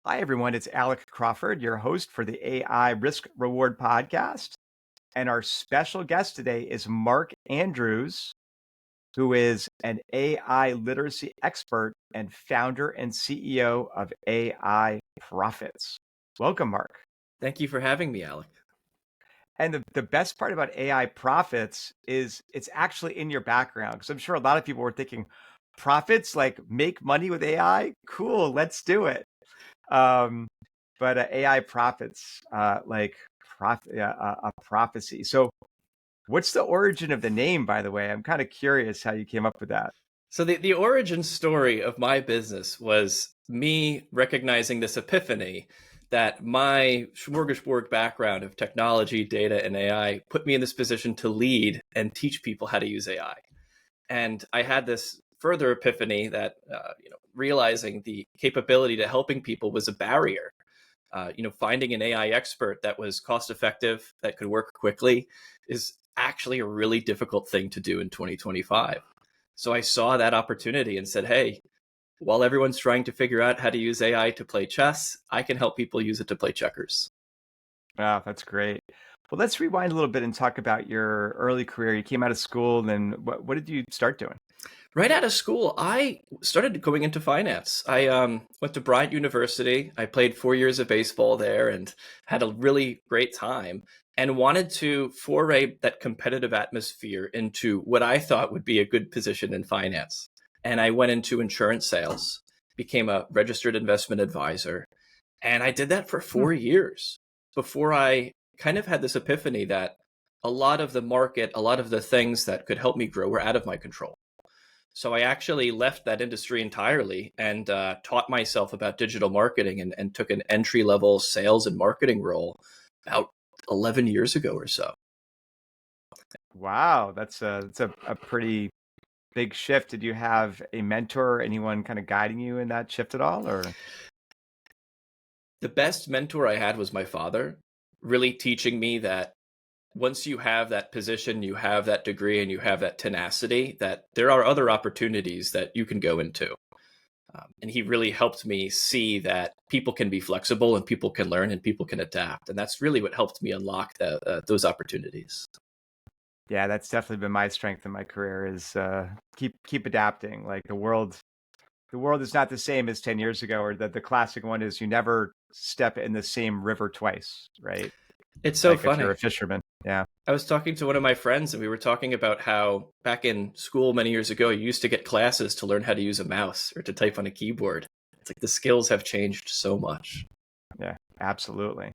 Hi, everyone. It's Alec Crawford, your host for the AI Risk Reward podcast. And our special guest today is Mark Andrews, who is an AI literacy expert and founder and CEO of AI Profits. Welcome, Mark. Thank you for having me, Alec. And the best part about AI Profits is it's actually in your background. Because I'm sure a lot of people were thinking, profits, like make money with AI? Cool, let's do it. Um, but AI prophets, a prophecy. So, what's the origin of the name, by the way? I'm kind of curious how you came up with that. So the origin story of my business was me recognizing this epiphany that my smorgasbord background of technology, data, and AI put me in this position to lead and teach people how to use AI. And I had this further epiphany that realizing the capability to helping people was a barrier. Finding an AI expert that was cost effective, that could work quickly, is actually a really difficult thing to do in 2025. So I saw that opportunity and said, hey, while everyone's trying to figure out how to use AI to play chess, I can help people use it to play checkers. Wow, that's great. Well, let's rewind a little bit and talk about your early career. You came out of school, and what did you start doing? Right out of school, I started going into finance. I went to Bryant University. I played 4 years of baseball there and had a really great time and wanted to foray that competitive atmosphere into what I thought would be a good position in finance. And I went into insurance sales, became a registered investment advisor, and I did that for Hmm. 4 years before I kind of had this epiphany that a lot of the market, a lot of the things that could help me grow were out of my control. So I actually left that industry entirely and taught myself about digital marketing and took an entry level sales and marketing role about 11 years ago or so. Wow, that's a pretty big shift. Did you have a mentor, anyone kind of guiding you in that shift at all, or? The best mentor I had was my father, really teaching me that once you have that position, you have that degree, and you have that tenacity, that there are other opportunities that you can go into. And he really helped me see that people can be flexible and people can learn and people can adapt. And that's really what helped me unlock those opportunities. Yeah, that's definitely been my strength in my career is keep adapting. Like the world is not the same as 10 years ago, or the classic one is you never step in the same river twice, right? It's so Like if you're a funny. fisherman. Yeah. I was talking to one of my friends and we were talking about how back in school many years ago, you used to get classes to learn how to use a mouse or to type on a keyboard. It's like the skills have changed so much. Yeah, absolutely.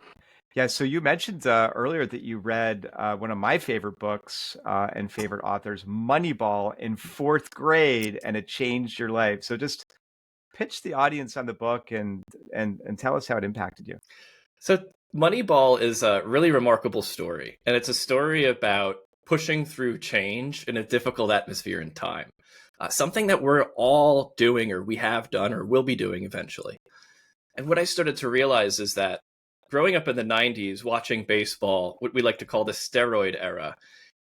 Yeah, so you mentioned earlier that you read one of my favorite books and favorite authors, Moneyball, in fourth grade, and it changed your life. So just pitch the audience on the book and tell us how it impacted you. So Moneyball is a really remarkable story, and it's a story about pushing through change in a difficult atmosphere and time. Something that we're all doing, or we have done, or will be doing eventually. And what I started to realize is that growing up in the 90s, watching baseball, what we like to call the steroid era,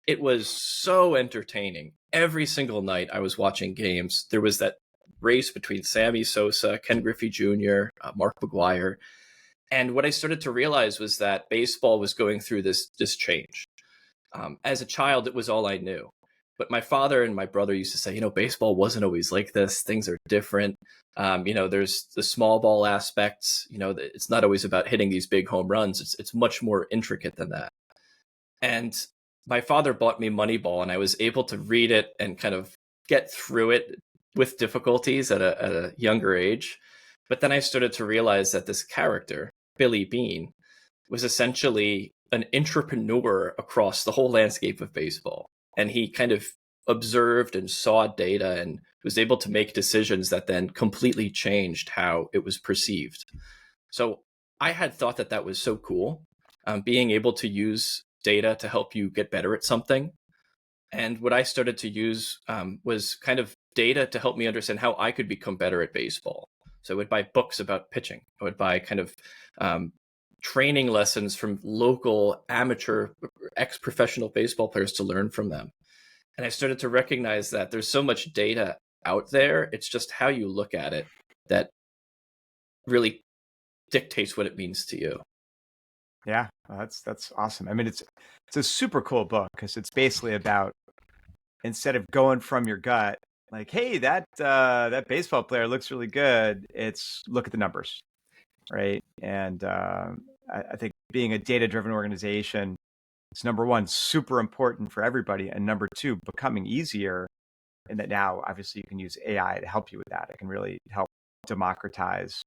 it was so entertaining. Every single night I was watching games. There was that race between Sammy Sosa, Ken Griffey Jr., Mark McGuire. And what I started to realize was that baseball was going through this change. As a child, it was all I knew. But my father and my brother used to say, baseball wasn't always like this. Things are different. There's the small ball aspects. It's not always about hitting these big home runs. It's much more intricate than that. And my father bought me Moneyball, and I was able to read it and kind of get through it with difficulties at a younger age. But then I started to realize that this character, Billy Bean, was essentially an entrepreneur across the whole landscape of baseball. And he kind of observed and saw data and was able to make decisions that then completely changed how it was perceived. So I had thought that that was so cool, being able to use data to help you get better at something. And what I started to use was kind of data to help me understand how I could become better at baseball. So I would buy books about pitching. I would buy kind of training lessons from local amateur, ex-professional baseball players to learn from them. And I started to recognize that there's so much data out there. It's just how you look at it that really dictates what it means to you. Yeah, well, that's awesome. I mean, it's a super cool book because it's basically about, instead of going from your gut, like, hey, that baseball player looks really good. It's look at the numbers, right? And I think being a data-driven organization is, number one, super important for everybody, and number two, becoming easier. And that now, obviously, you can use AI to help you with that. It can really help democratize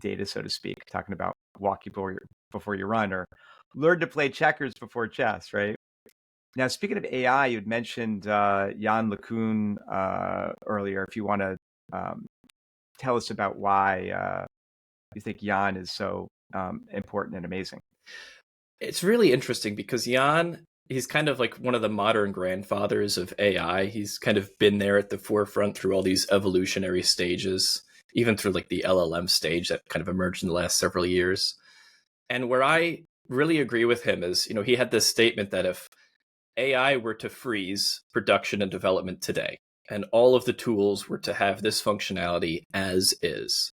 data, so to speak. Talking about walk before you run, or learn to play checkers before chess, right? Now, speaking of AI, you'd mentioned Jan LeCun earlier. If you want to tell us about why you think Jan is so important and amazing. It's really interesting because Jan, he's kind of like one of the modern grandfathers of AI. He's kind of been there at the forefront through all these evolutionary stages, even through like the LLM stage that kind of emerged in the last several years. And where I really agree with him is, he had this statement that if AI were to freeze production and development today, and all of the tools were to have this functionality as is,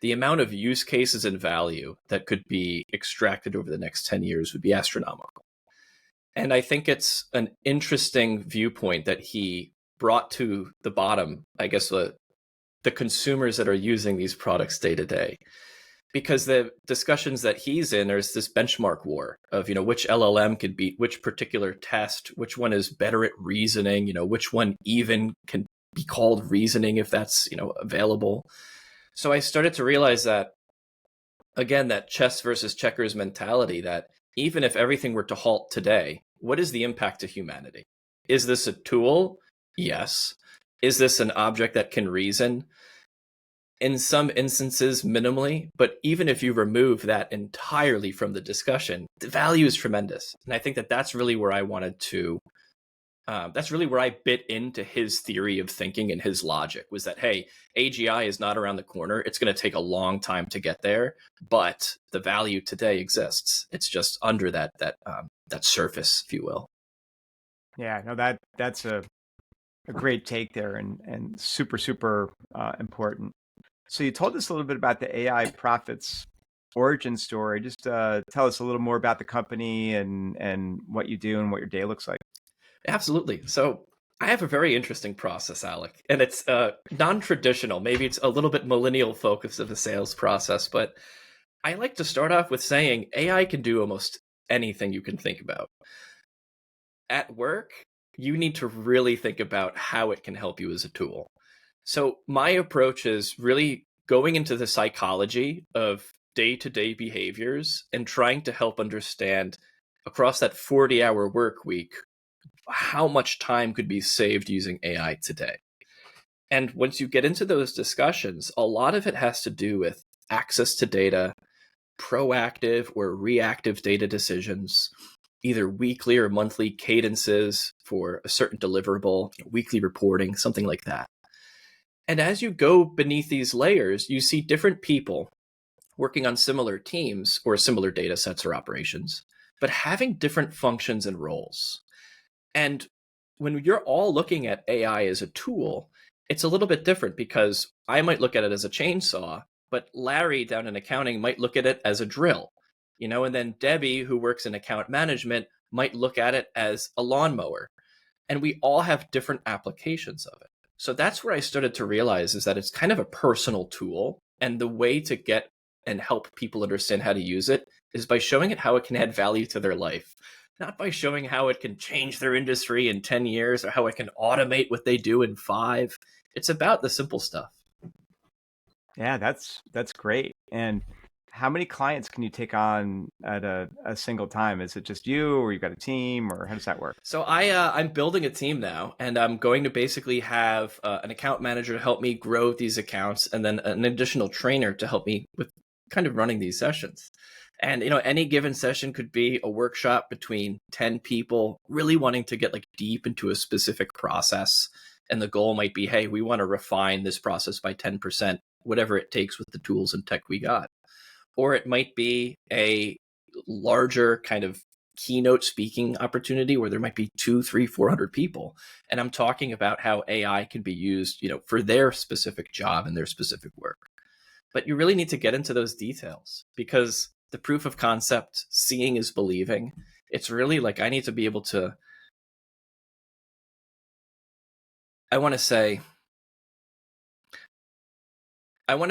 the amount of use cases and value that could be extracted over the next 10 years would be astronomical. And I think it's an interesting viewpoint that he brought to the bottom, I guess, the consumers that are using these products day to day. Because the discussions that he's in, there's this benchmark war of, which LLM could beat which particular test, which one is better at reasoning, which one even can be called reasoning if that's, available. So I started to realize that, again, that chess versus checkers mentality, that even if everything were to halt today, what is the impact to humanity? Is this a tool? Yes. Is this an object that can reason? In some instances, minimally, but even if you remove that entirely from the discussion, the value is tremendous. And I think that that's really where I wanted to, that's really where I bit into his theory of thinking and his logic, was that, hey, AGI is not around the corner. It's going to take a long time to get there, but the value today exists. It's just under that surface, if you will. Yeah, no, that's a great take there, and super, super important. So you told us a little bit about the AI Profits origin story. Just tell us a little more about the company and what you do and what your day looks like. Absolutely. So I have a very interesting process, Alec, and it's non-traditional. Maybe it's a little bit millennial focus of a sales process, but I like to start off with saying AI can do almost anything you can think about. At work, you need to really think about how it can help you as a tool. So my approach is really going into the psychology of day-to-day behaviors and trying to help understand across that 40-hour work week how much time could be saved using AI today. And once you get into those discussions, a lot of it has to do with access to data, proactive or reactive data decisions, either weekly or monthly cadences for a certain deliverable, weekly reporting, something like that. And as you go beneath these layers, you see different people working on similar teams or similar data sets or operations, but having different functions and roles. And when you're all looking at AI as a tool, it's a little bit different because I might look at it as a chainsaw, but Larry down in accounting might look at it as a drill, and then Debbie, who works in account management, might look at it as a lawnmower. And we all have different applications of it. So that's where I started to realize is that it's kind of a personal tool. And the way to get and help people understand how to use it is by showing it how it can add value to their life, not by showing how it can change their industry in 10 years or how it can automate what they do in 5. It's about the simple stuff. Yeah, that's great. And how many clients can you take on at a single time? Is it just you, or you got a team, or how does that work? So I'm building a team now, and I'm going to basically have an account manager to help me grow these accounts, and then an additional trainer to help me with kind of running these sessions. And any given session could be a workshop between 10 people really wanting to get like deep into a specific process. And the goal might be, hey, we want to refine this process by 10%, whatever it takes with the tools and tech we got. Or it might be a larger kind of keynote speaking opportunity where there might be 200, 300, 400 people. And I'm talking about how AI can be used, for their specific job and their specific work. But you really need to get into those details, because the proof of concept, seeing is believing. It's really like, I need to be able to, I want to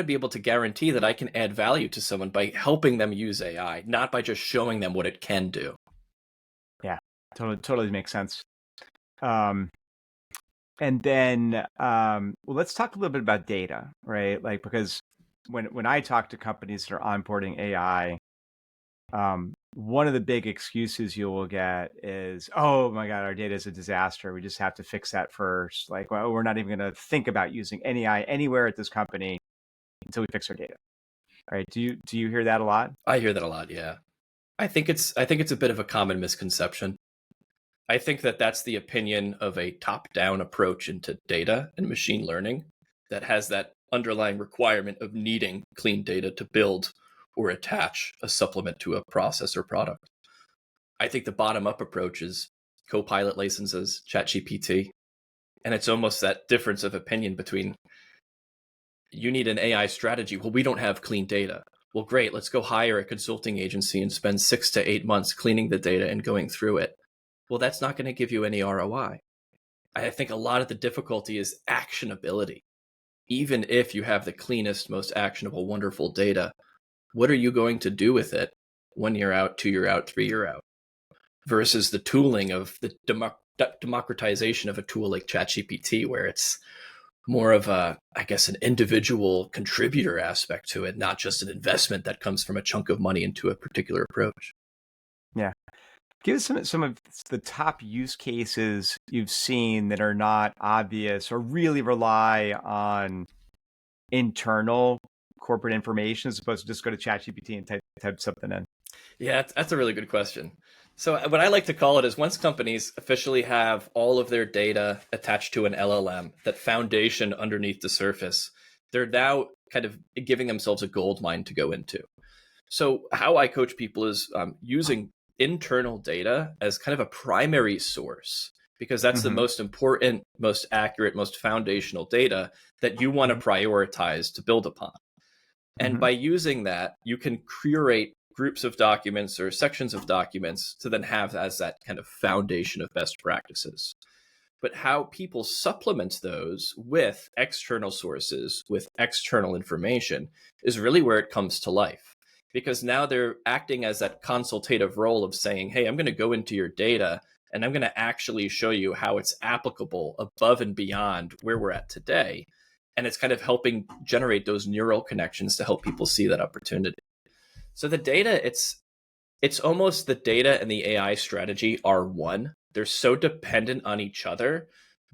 be able to guarantee that I can add value to someone by helping them use AI, not by just showing them what it can do. Yeah, totally makes sense. And then, well, let's talk a little bit about data, right? Like, because when I talk to companies that are onboarding AI, one of the big excuses you will get is, "Oh my God, our data is a disaster. We just have to fix that first. Like, well, we're not even going to think about using any AI anywhere at this company until we fix our data." Right? Do you hear that a lot? I hear that a lot, yeah. I think it's a bit of a common misconception. I think that that's the opinion of a top-down approach into data and machine learning that has that underlying requirement of needing clean data to build or attach a supplement to a process or product. I think the bottom-up approach is Copilot licenses, ChatGPT, and it's almost that difference of opinion between, you need an AI strategy. Well, we don't have clean data. Well, great, let's go hire a consulting agency and spend 6 to 8 months cleaning the data and going through it. Well, that's not going to give you any ROI. I think a lot of the difficulty is actionability. Even if you have the cleanest, most actionable, wonderful data, what are you going to do with it 1 year out, 2 year out, 3 year out? Versus the tooling of the democratization of a tool like ChatGPT, where it's more of a, I guess, an individual contributor aspect to it, not just an investment that comes from a chunk of money into a particular approach. Yeah. Give us some of the top use cases you've seen that are not obvious or really rely on internal corporate information as opposed to just go to ChatGPT and type something in. Yeah, that's a really good question. So what I like to call it is, once companies officially have all of their data attached to an LLM, that foundation underneath the surface, they're now kind of giving themselves a gold mine to go into. So how I coach people is using internal data as kind of a primary source, because that's the most important, most accurate, most foundational data that you want to prioritize to build upon. And by using that, you can curate groups of documents or sections of documents to then have as that kind of foundation of best practices. But how people supplement those with external sources, with external information, is really where it comes to life. Because now they're acting as that consultative role of saying, hey, I'm going to go into your data and I'm going to actually show you how it's applicable above and beyond where we're at today. And it's kind of helping generate those neural connections to help people see that opportunity. So the data, it's almost the data and the AI strategy are one. They're so dependent on each other,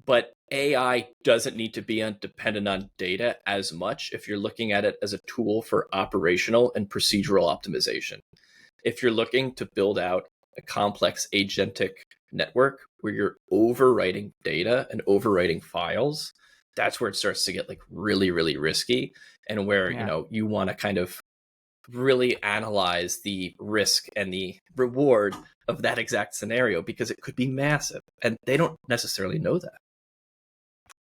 but AI doesn't need to be dependent on data as much if you're looking at it as a tool for operational and procedural optimization. If you're looking to build out a complex agentic network where you're overwriting data and overwriting files, that's where it starts to get like really, really risky, and where, you want to kind of really analyze the risk and the reward of that exact scenario, because it could be massive and they don't necessarily know that.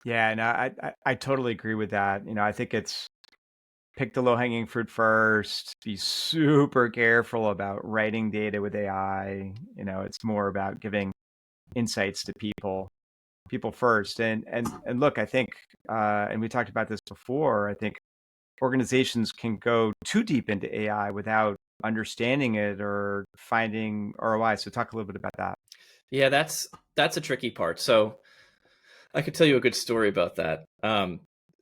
Yeah, and I totally agree with that. I think it's pick the low-hanging fruit first, be super careful about writing data with AI. It's more about giving insights to people first. And look, I think and we talked about this before, I think organizations can go too deep into AI without understanding it or finding ROI. So talk a little bit about that. Yeah, that's a tricky part. So I could tell you a good story about that.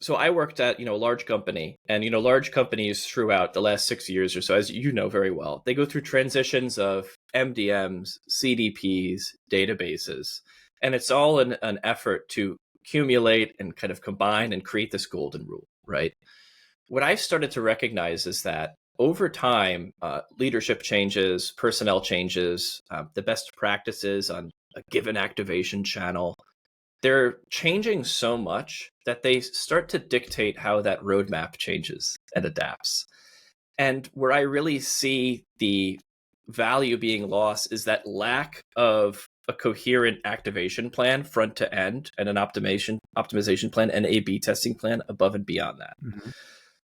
So I worked at, a large company, and, large companies throughout the last 6 years or so, as you know very well, they go through transitions of MDMs, CDPs, databases, and it's all an effort to accumulate and kind of combine and create this golden rule, right? What I've started to recognize is that over time, leadership changes, personnel changes, the best practices on a given activation channel, they're changing so much that they start to dictate how that roadmap changes and adapts. And where I really see the value being lost is that lack of a coherent activation plan front to end, and an optimization plan and A/B testing plan above and beyond that.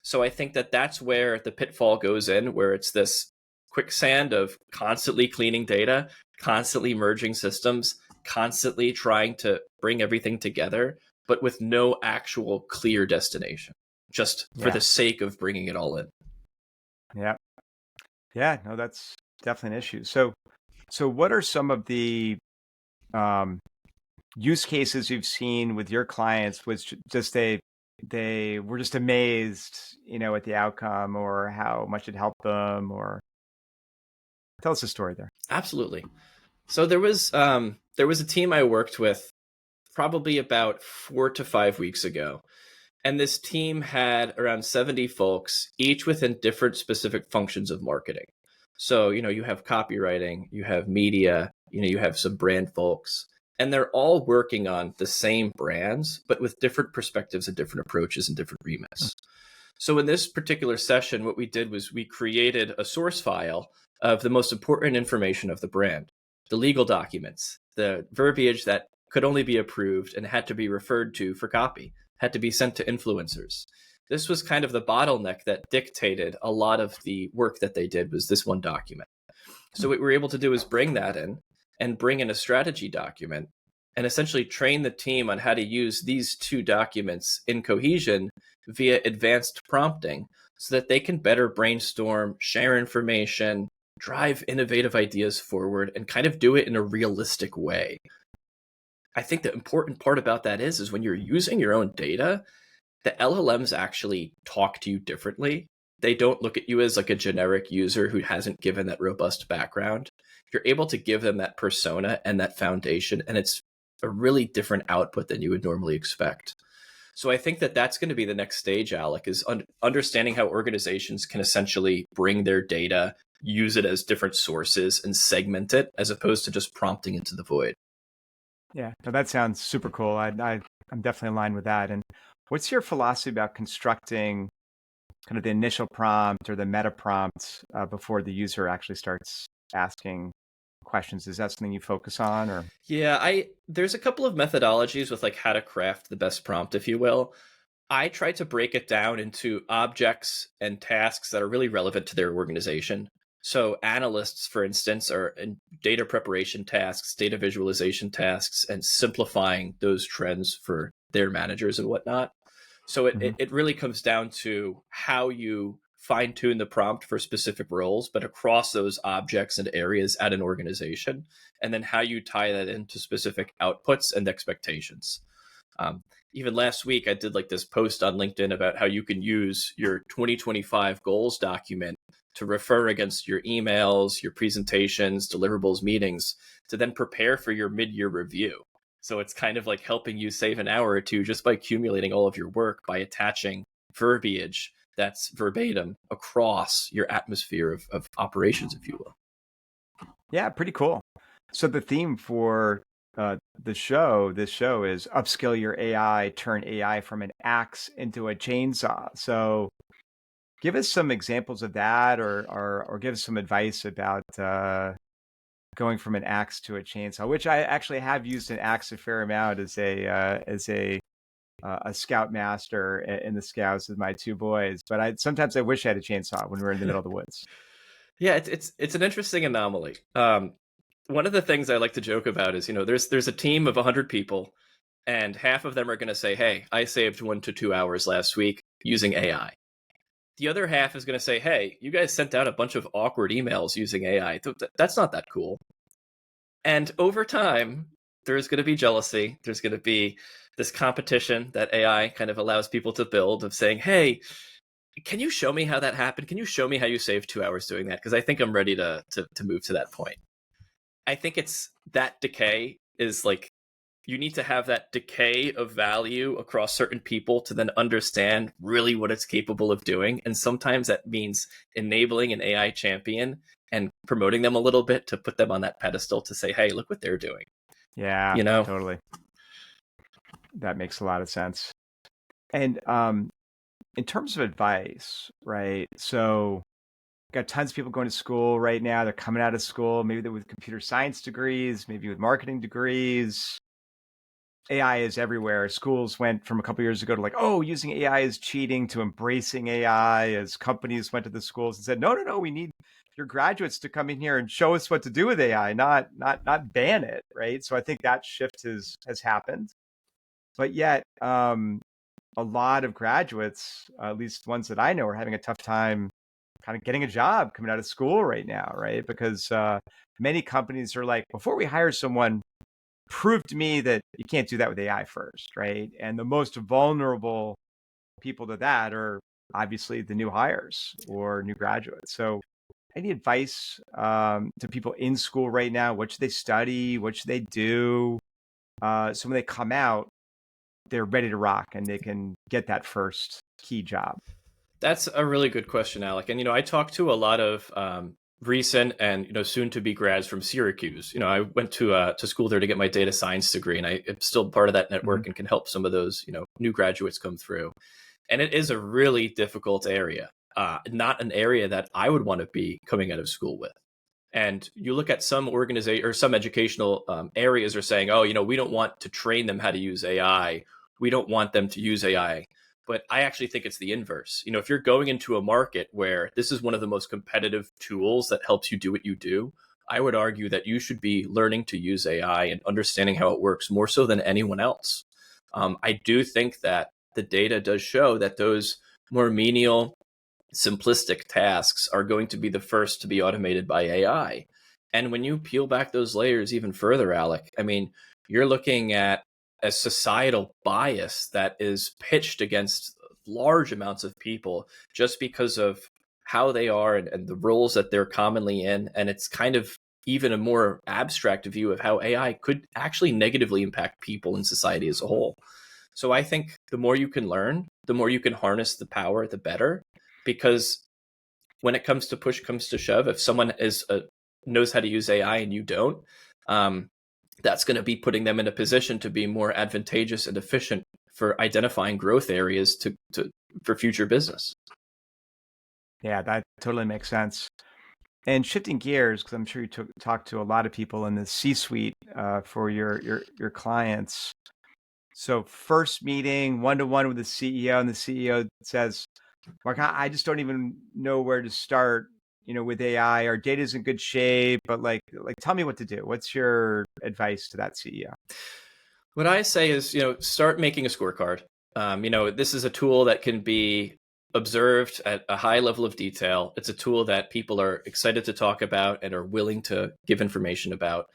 So I think that that's where the pitfall goes in, where it's this quicksand of constantly cleaning data, constantly merging systems, constantly trying to bring everything together, but with no actual clear destination, just for Yeah. the sake of bringing it all in. Yeah. Yeah. No, that's definitely an issue. So what are some of the um, use cases you've seen with your clients, which just they were just amazed, at the outcome or how much it helped them, or tell us a story there. Absolutely. So there was a team I worked with probably about 4 to 5 weeks ago. And this team had around 70 folks, each within different specific functions of marketing. So, you have copywriting, you have media, you have some brand folks, and they're all working on the same brands, but with different perspectives and different approaches and different remits. So in this particular session, what we did was we created a source file of the most important information of the brand, the legal documents, the verbiage that could only be approved and had to be referred to for copy, had to be sent to influencers. This was kind of the bottleneck that dictated a lot of the work that they did was this one document. So what we were able to do is bring that in and bring in a strategy document and essentially train the team on how to use these two documents in cohesion via advanced prompting so that they can better brainstorm, share information, drive innovative ideas forward, and kind of do it in a realistic way. I think the important part about that is when you're using your own data, the LLMs actually talk to you differently. They don't look at you as like a generic user who hasn't given that robust background. You're able to give them that persona and that foundation, and it's a really different output than you would normally expect. So I think that that's going to be the next stage, Alec, is understanding how organizations can essentially bring their data, use it as different sources, and segment it as opposed to just prompting into the void. Yeah, no, that sounds super cool. I'm definitely aligned with that. And what's your philosophy about constructing kind of the initial prompt or the meta prompt before the user actually starts asking questions? Is that something you focus on, or? Yeah, I there's a couple of methodologies with like how to craft the best prompt, if you will. I try to break it down into objects and tasks that are really relevant to their organization. So analysts, for instance, are in data preparation tasks, data visualization tasks, and simplifying those trends for their managers and whatnot. So it, Mhm. it, it really comes down to how you fine tune the prompt for specific roles, but across those objects and areas at an organization, and then how you tie that into specific outputs and expectations. Um, Even last week, I did like this post on LinkedIn about how you can use your 2025 goals document to refer against your emails, your presentations, deliverables, meetings to then prepare for your mid-year review. So it's kind of like helping you save an hour or two just by accumulating all of your work by attaching verbiage that's verbatim across your atmosphere of operations, if you will. Yeah, pretty cool. So the theme for this show is upskill your AI, turn AI from an axe into a chainsaw. So give us some examples of that, or give us some advice about going from an axe to a chainsaw, which I actually have used an axe a fair amount as a scoutmaster in the scouts with my two boys. But I sometimes I wish I had a chainsaw when we were in the middle of the woods. Yeah, it's an interesting anomaly. One of the things I like to joke about is, there's a team of 100 people, and half of them are going to say, "Hey, I saved 1 to 2 hours last week using AI." The other half is going to say, "Hey, you guys sent out a bunch of awkward emails using AI. That's not that cool." And over time, there's going to be jealousy. There's going to be this competition that AI kind of allows people to build of saying, "Hey, can you show me how that happened? Can you show me how you saved 2 hours doing that? Because I think I'm ready to move to that point." I think it's that decay is like you need to have that decay of value across certain people to then understand really what it's capable of doing. And sometimes that means enabling an AI champion and promoting them a little bit to put them on that pedestal to say, "Hey, look what they're doing." Yeah, You know? totally. That makes a lot of sense. And in terms of advice, right? So got tons of people going to school right now. They're coming out of school. Maybe they're with computer science degrees, maybe with marketing degrees. AI is everywhere. Schools went from a couple years ago to like, oh, using AI is cheating, to embracing AI, as companies went to the schools and said, no, no, no, we need your graduates to come in here and show us what to do with AI, not ban it, right? So I think that shift has happened. But yet, a lot of graduates, at least ones that I know, are having a tough time kind of getting a job coming out of school right now, right? Because many companies are like, before we hire someone, prove to me that you can't do that with AI first, right? And the most vulnerable people to that are obviously the new hires or new graduates. So, any advice to people in school right now? What should they study? What should they do? So when they come out, they're ready to rock and they can get that first key job. That's a really good question, Alec. And I talked to a lot of recent and soon to be grads from Syracuse. I went to school there to get my data science degree, and I'm still part of that network Mm-hmm. and can help some of those new graduates come through. And it is a really difficult area, not an area that I would want to be coming out of school with. And you look at some organization or some educational areas are saying, oh, we don't want to train them how to use AI. We don't want them to use AI. But I actually think it's the inverse. If you're going into a market where this is one of the most competitive tools that helps you do what you do, I would argue that you should be learning to use AI and understanding how it works more so than anyone else. I do think that the data does show that those more menial, simplistic tasks are going to be the first to be automated by AI. And when you peel back those layers even further, Alec, I mean, you're looking at a societal bias that is pitched against large amounts of people just because of how they are and the roles that they're commonly in. And it's kind of even a more abstract view of how AI could actually negatively impact people in society as a whole. So I think the more you can learn, the more you can harness the power, the better. Because when it comes to push comes to shove, if someone knows how to use AI and you don't, that's going to be putting them in a position to be more advantageous and efficient for identifying growth areas for future business. Yeah, that totally makes sense. And shifting gears, because I'm sure you talk to a lot of people in the C-suite for your clients. So first meeting, one-to-one with the CEO, and the CEO says, Mark, I just don't even know where to start, with AI. Our data's in good shape, but like tell me what to do. What's your advice to that CEO? What I say is, start making a scorecard. This is a tool that can be observed at a high level of detail. It's a tool that people are excited to talk about and are willing to give information about.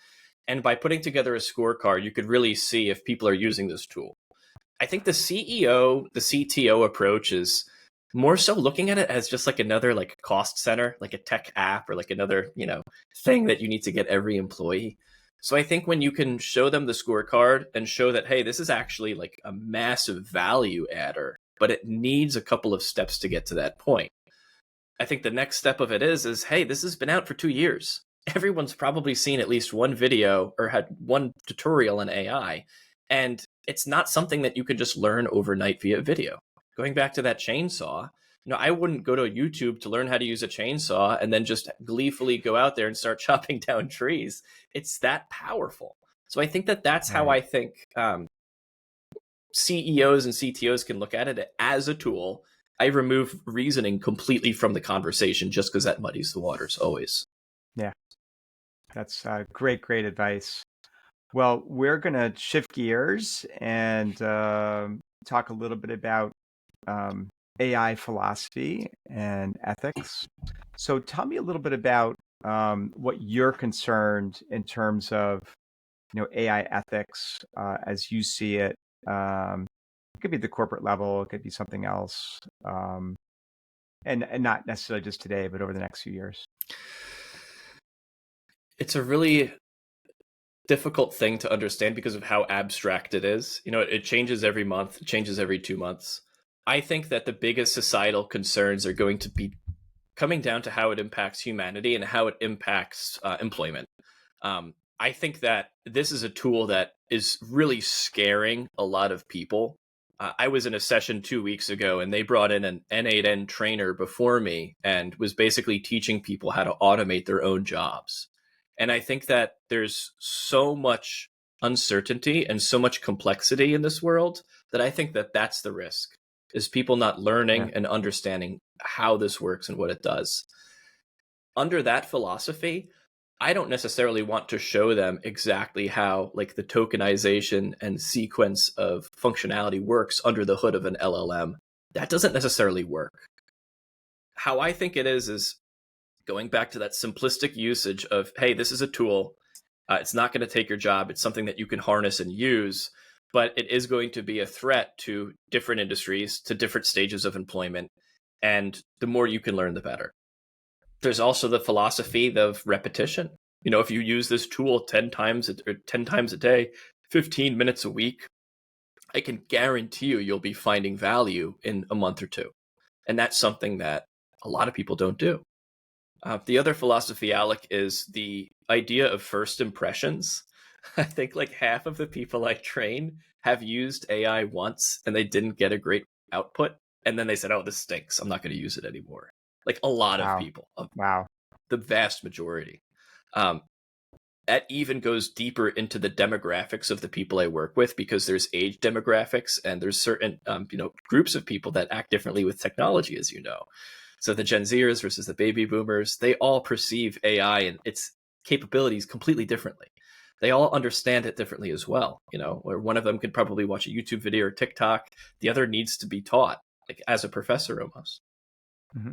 And by putting together a scorecard, you could really see if people are using this tool. I think the CEO, the CTO approach is more so looking at it as just like another like cost center, like a tech app or like another, thing that you need to get every employee. So I think when you can show them the scorecard and show that, hey, this is actually like a massive value adder, but it needs a couple of steps to get to that point. I think the next step of it is, hey, this has been out for 2 years. Everyone's probably seen at least one video or had one tutorial in AI. And it's not something that you could just learn overnight via video. Going back to that chainsaw, I wouldn't go to YouTube to learn how to use a chainsaw and then just gleefully go out there and start chopping down trees. It's that powerful. So I think that that's how Right. I think CEOs and CTOs can look at it as a tool. I remove reasoning completely from the conversation just because that muddies the waters always. Yeah, that's great advice. Well, we're going to shift gears and talk a little bit about um, AI philosophy and ethics. So tell me a little bit about what you're concerned in terms of, AI ethics as you see it. It could be the corporate level, it could be something else, and not necessarily just today, but over the next few years. It's a really difficult thing to understand because of how abstract it is. It changes every month, it changes every 2 months. I think that the biggest societal concerns are going to be coming down to how it impacts humanity and how it impacts employment. I think that this is a tool that is really scaring a lot of people. I was in a session 2 weeks ago and they brought in an N8N trainer before me and was basically teaching people how to automate their own jobs. And I think that there's so much uncertainty and so much complexity in this world that I think that that's the risk, is people not learning and understanding how this works and what it does. Under that philosophy, I don't necessarily want to show them exactly how like the tokenization and sequence of functionality works under the hood of an LLM. That doesn't necessarily work. How I think it is going back to that simplistic usage of, hey, this is a tool. It's not going to take your job. It's something that you can harness and use, but it is going to be a threat to different industries, to different stages of employment. And the more you can learn, the better. There's also the philosophy of repetition. You know, if you use this tool 10 times a day, 15 minutes a week, I can guarantee you'll be finding value in a month or two. And that's something that a lot of people don't do. The other philosophy, Alec, is the idea of first impressions. I think like half of the people I train have used AI once and they didn't get a great output. And then they said, oh, this stinks. I'm not going to use it anymore. Like a lot of people. Wow. The vast majority. That even goes deeper into the demographics of the people I work with, because there's age demographics and there's certain groups of people that act differently with technology, as you know. So the Gen Zers versus the baby boomers, they all perceive AI and its capabilities completely differently. They all understand it differently as well. You know, where one of them could probably watch a YouTube video or TikTok, the other needs to be taught, like as a professor almost. Mm-hmm.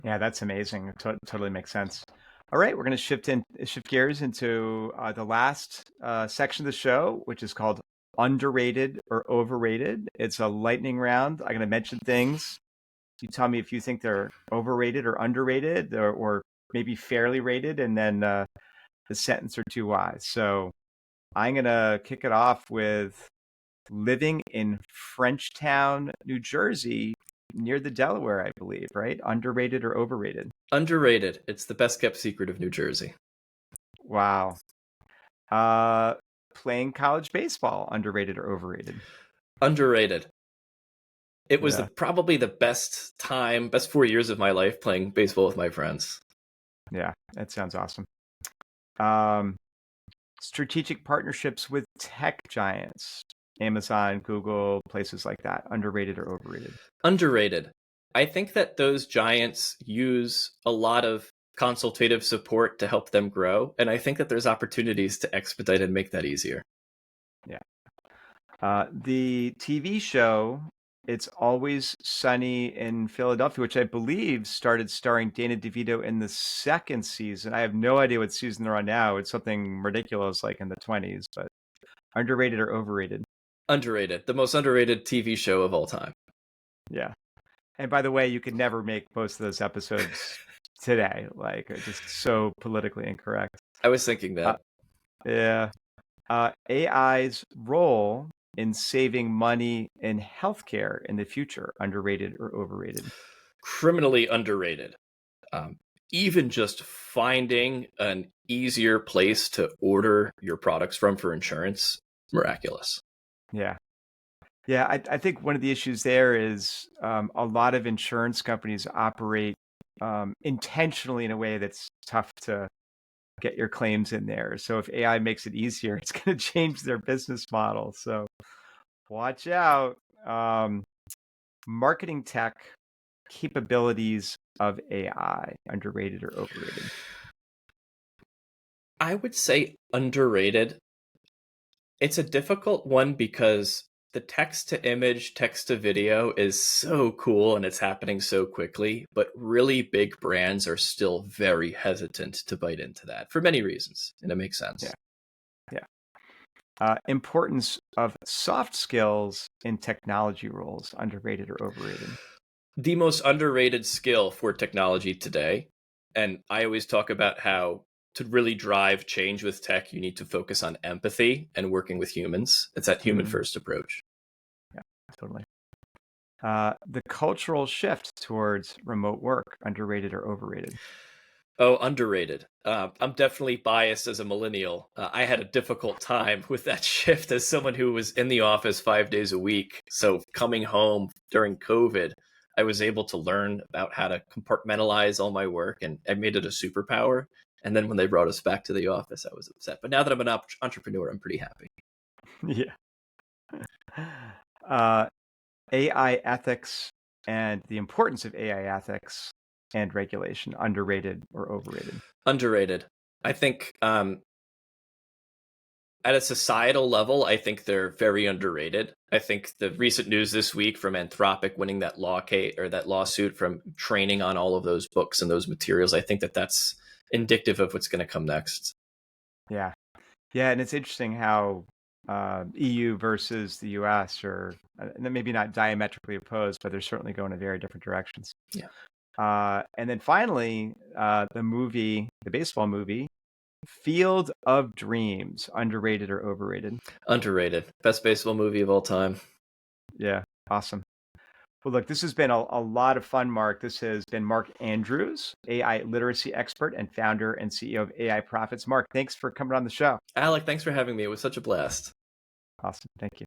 Yeah, that's amazing. It totally makes sense. All right, we're going to shift gears into the last section of the show, which is called underrated or overrated. It's a lightning round. I'm going to mention things. You tell me if you think they're overrated or underrated, or maybe fairly rated, and then the sentence or two why. So I'm going to kick it off with living in Frenchtown, New Jersey, near the Delaware, I believe, right? Underrated or overrated? Underrated. It's the best kept secret of New Jersey. Wow. Playing college baseball, underrated or overrated? Underrated. It was probably the best 4 years of my life playing baseball with my friends. Yeah, that sounds awesome. Strategic partnerships with tech giants, Amazon, Google, places like that, underrated or overrated? Underrated. I think that those giants use a lot of consultative support to help them grow, and I think that there's opportunities to expedite and make that easier. Yeah. The TV show It's Always Sunny in Philadelphia, which I believe started starring Dana DeVito in the second season. I have no idea what season they're on now. It's something ridiculous, like in the 20s, but underrated or overrated? Underrated. The most underrated TV show of all time. Yeah. And by the way, you could never make most of those episodes today, like just so politically incorrect. I was thinking that. Yeah. AI's role in saving money in healthcare in the future, underrated or overrated? Criminally underrated. Even just finding an easier place to order your products from for insurance, miraculous. Yeah. Yeah, I think one of the issues there is a lot of insurance companies operate intentionally in a way that's tough to get your claims in there. So if AI makes it easier, it's going to change their business model. So watch out. Marketing tech capabilities of AI, underrated or overrated? I would say underrated. It's a difficult one because the text to image, text to video is so cool and it's happening so quickly, but really big brands are still very hesitant to bite into that for many reasons, and it makes sense. Yeah. Importance of soft skills in technology roles, underrated or overrated? The most underrated skill for technology today, and I always talk about how to really drive change with tech, you need to focus on empathy and working with humans. It's that human first approach. Yeah, totally. The cultural shift towards remote work, underrated or overrated? Oh, underrated. I'm definitely biased as a millennial. I had a difficult time with that shift as someone who was in the office 5 days a week. So coming home during COVID, I was able to learn about how to compartmentalize all my work, and I made it a superpower. And then when they brought us back to the office, I was upset. But now that I'm an entrepreneur, I'm pretty happy. Yeah. AI ethics and the importance of AI ethics and regulation, underrated or overrated? Underrated. I think at a societal level, I think they're very underrated. I think the recent news this week from Anthropic winning that that lawsuit from training on all of those books and those materials, I think that's indicative of what's going to come next. Yeah. Yeah, and it's interesting how EU versus the US are maybe not diametrically opposed, but they're certainly going in very different directions. Yeah. And then finally, the baseball movie, Field of Dreams, underrated or overrated? Underrated. Best baseball movie of all time. Yeah, awesome. Well, look, this has been a lot of fun, Mark. This has been Mark Andrews, AI literacy expert and founder and CEO of AI Profits. Mark, thanks for coming on the show. Alec, thanks for having me. It was such a blast. Awesome. Thank you.